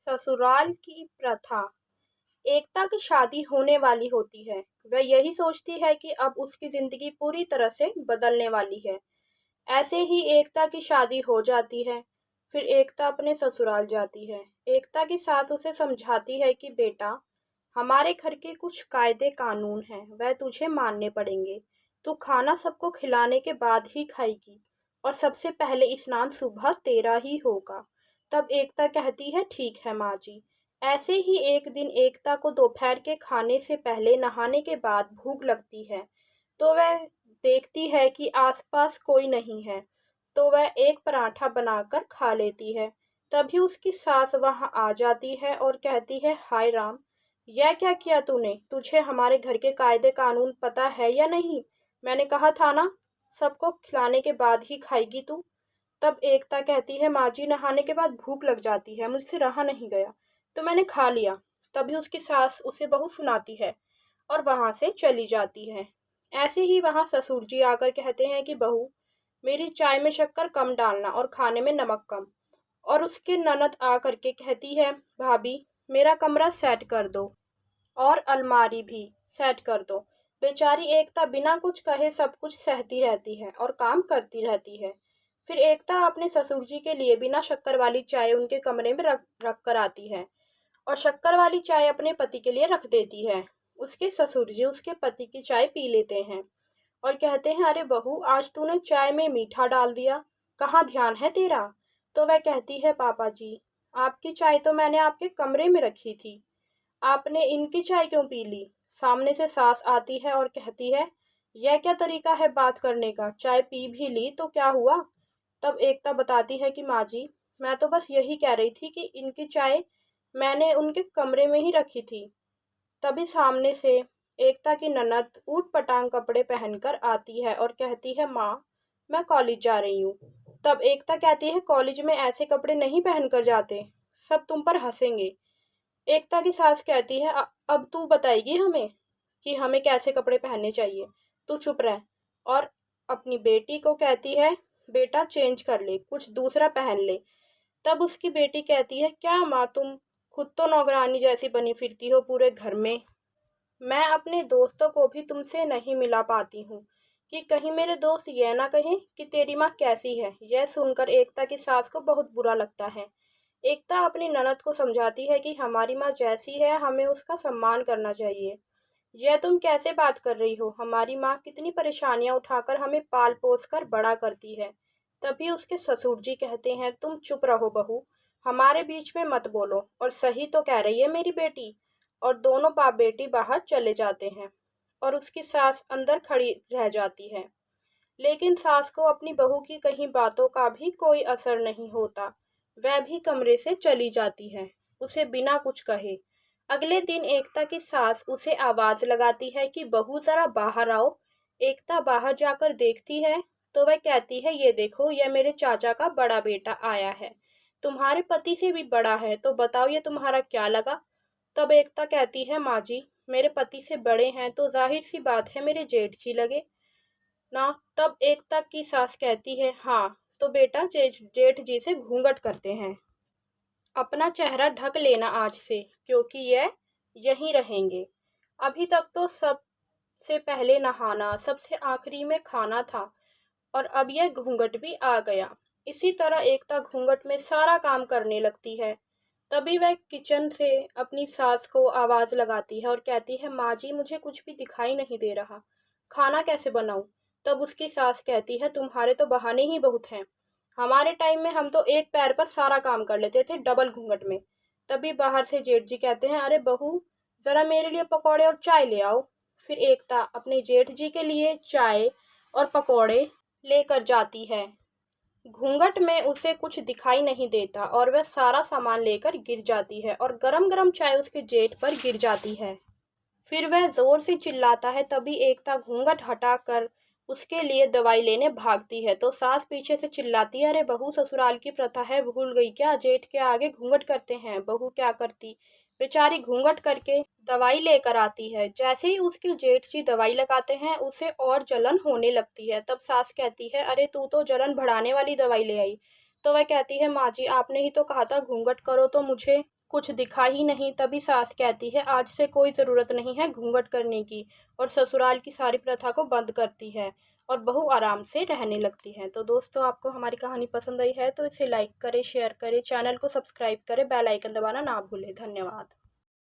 ससुराल की प्रथा। एकता की शादी होने वाली होती है। वह यही सोचती है कि अब उसकी जिंदगी पूरी तरह से बदलने वाली है। ऐसे ही एकता की शादी हो जाती है। फिर एकता अपने ससुराल जाती है। एकता की सास उसे समझाती है कि बेटा, हमारे घर के कुछ कायदे कानून हैं, वह तुझे मानने पड़ेंगे। तू खाना सबको खिलाने के बाद ही खाएगी और सबसे पहले स्नान सुबह तेरा ही होगा। तब एकता कहती है, ठीक है माँ जी। ऐसे ही एक दिन एकता को दोपहर के खाने से पहले नहाने के बाद भूख लगती है। तो वह देखती है कि आसपास कोई नहीं है, तो वह एक पराठा बनाकर खा लेती है। तभी उसकी सास वहां आ जाती है और कहती है, हाय राम, यह क्या किया तूने? तुझे हमारे घर के कायदे कानून पता है या नहीं? मैंने कहा था ना, सबको खिलाने के बाद ही खाएगी तू। तब एकता कहती है, माँ जी, नहाने के बाद भूख लग जाती है, मुझसे रहा नहीं गया, तो मैंने खा लिया। तभी उसकी सास उसे बहुत सुनाती है और वहां से चली जाती है। ऐसे ही वहां ससुर जी आकर कहते हैं कि बहू, मेरी चाय में शक्कर कम डालना और खाने में नमक कम। और उसके ननद आ करके कहती है, भाभी, मेरा कमरा सेट कर दो और अलमारी भी सेट कर दो। बेचारी एकता बिना कुछ कहे सब कुछ सहती रहती है और काम करती रहती है। फिर एकता अपने ससुर जी के लिए बिना शक्कर वाली चाय उनके कमरे में रख रख कर आती है और शक्कर वाली चाय अपने पति के लिए रख देती है। उसके ससुर जी उसके पति की चाय पी लेते हैं और कहते हैं, अरे बहू, आज तूने चाय में मीठा डाल दिया, कहाँ ध्यान है तेरा? तो वह कहती है, पापा जी, आपकी चाय तो मैंने आपके कमरे में रखी थी, आपने इनकी चाय क्यों पी ली? सामने से सास आती है और कहती है, यह क्या तरीका है बात करने का? चाय पी भी ली तो क्या हुआ? तब एकता बताती है कि माँ जी, मैं तो बस यही कह रही थी कि इनकी चाय मैंने उनके कमरे में ही रखी थी। तभी सामने से एकता की ननद ऊट पटांग कपड़े पहनकर आती है और कहती है, माँ, मैं कॉलेज जा रही हूँ। तब एकता कहती है, कॉलेज में ऐसे कपड़े नहीं पहनकर जाते, सब तुम पर हंसेंगे। एकता की सास कहती है, अब तू बताएगी हमें कि हमें कैसे कपड़े पहनने चाहिए, तू चुप रह। और अपनी बेटी को कहती है, बेटा चेंज कर ले, कुछ दूसरा पहन ले। तब उसकी बेटी कहती है, क्या माँ, तुम खुद तो नौकरानी जैसी बनी फिरती हो पूरे घर में। मैं अपने दोस्तों को भी तुमसे नहीं मिला पाती हूँ कि कहीं मेरे दोस्त यह ना कहें कि तेरी माँ कैसी है। यह सुनकर एकता की सास को बहुत बुरा लगता है। एकता अपनी ननद को समझाती है कि हमारी माँ जैसी है, हमें उसका सम्मान करना चाहिए। यह तुम कैसे बात कर रही हो? हमारी माँ कितनी परेशानियां उठाकर हमें पाल पोस कर बड़ा करती है। तभी उसके ससुर जी कहते हैं, तुम चुप रहो बहू, हमारे बीच में मत बोलो, और सही तो कह रही है मेरी बेटी। और दोनों बाप बेटी बाहर चले जाते हैं और उसकी सास अंदर खड़ी रह जाती है। लेकिन सास को अपनी बहू की कहीं बातों का भी कोई असर नहीं होता। वह भी कमरे से चली जाती है, उसे बिना कुछ कहे। अगले दिन एकता की सास उसे आवाज लगाती है कि बहू, जरा बाहर आओ। एकता बाहर जाकर देखती है तो वह कहती है, ये देखो, यह मेरे चाचा का बड़ा बेटा आया है, तुम्हारे पति से भी बड़ा है, तो बताओ ये तुम्हारा क्या लगा? तब एकता कहती है, माँ जी, मेरे पति से बड़े हैं तो जाहिर सी बात है मेरे जेठ जी लगे ना। तब एकता की सास कहती है, हाँ, तो बेटा जेठ जेठ जी से घूंघट करते हैं, अपना चेहरा ढक लेना आज से, क्योंकि यह यहीं रहेंगे। अभी तक तो सबसे पहले नहाना, सबसे आखिरी में खाना था, और अब यह घूंघट भी आ गया। इसी तरह एकता घूंघट में सारा काम करने लगती है। तभी वह किचन से अपनी सास को आवाज लगाती है और कहती है, माँ जी, मुझे कुछ भी दिखाई नहीं दे रहा, खाना कैसे बनाऊं? तब उसकी सास कहती है, तुम्हारे तो बहाने ही बहुत हैं, हमारे टाइम में हम तो एक पैर पर सारा काम कर लेते थे, डबल घूंघट में। तभी बाहर से जेठ जी कहते हैं, अरे बहू, जरा मेरे लिए पकौड़े और चाय ले आओ। फिर एकता अपने जेठ जी के लिए चाय और पकौड़े लेकर जाती है। घूंघट में उसे कुछ दिखाई नहीं देता और वह सारा सामान लेकर गिर जाती है और गरम गरम चाय उसके जेठ पर गिर जाती है। फिर वह जोर से चिल्लाता है। तभी एकता घूंघट हटाकर उसके लिए दवाई लेने भागती है तो सास पीछे से चिल्लाती है, अरे बहू, ससुराल की प्रथा है, भूल गई क्या? जेठ के आगे घूंघट करते हैं। बहू क्या करती, बेचारी घूंघट करके दवाई लेकर आती है। जैसे ही उसके जेठ जी दवाई लगाते हैं उसे और जलन होने लगती है। तब सास कहती है, अरे तू तो जलन बढ़ाने वाली दवाई ले आई। तो वह कहती है, माँ जी, आपने ही तो कहा था घूंघट करो तो मुझे कुछ दिखा ही नहीं, तभी सास कहती है आज से कोई ज़रूरत नहीं है घूंघट करने की, और ससुराल की सारी प्रथा को बंद करती है और बहू आराम से रहने लगती है। तो दोस्तों, आपको हमारी कहानी पसंद आई है तो इसे लाइक करें, शेयर करें, चैनल को सब्सक्राइब करें, बेल आइकन दबाना ना भूलें। धन्यवाद।